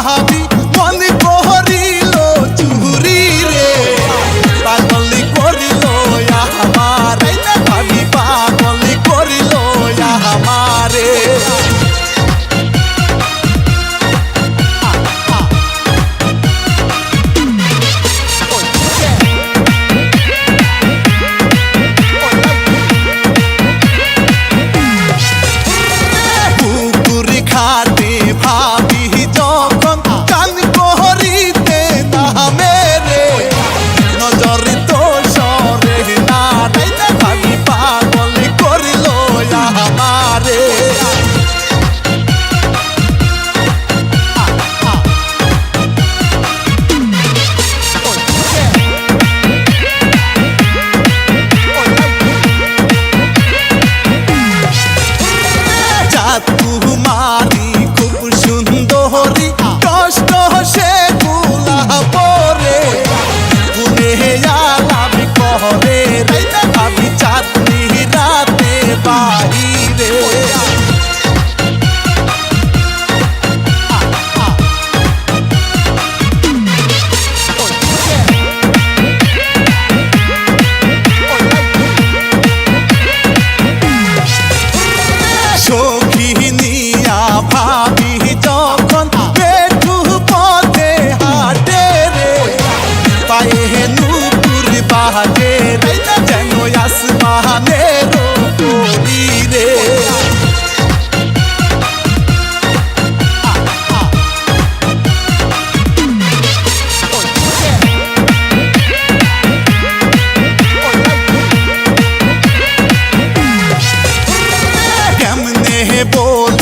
ভাবি মনে করিল চুরি রে পাগলি করিল আমারে ভাবি পাগলি করিল আমারে খাটে ভাবি যখন কান করিতে নামে রে নজর তো সরে না ভাবি পাগল করিল আমারে মারি খুব সুন্দরী কষ্ট সে গুলা পরে গুনে আলামি করে আমি চাঁদনি রাতে বাহিরে ভাবি যখন পেটু পথে হাটে রে পায়ে নুপুর বাজে রে যেন আসমানের পরি রে কেমনে বল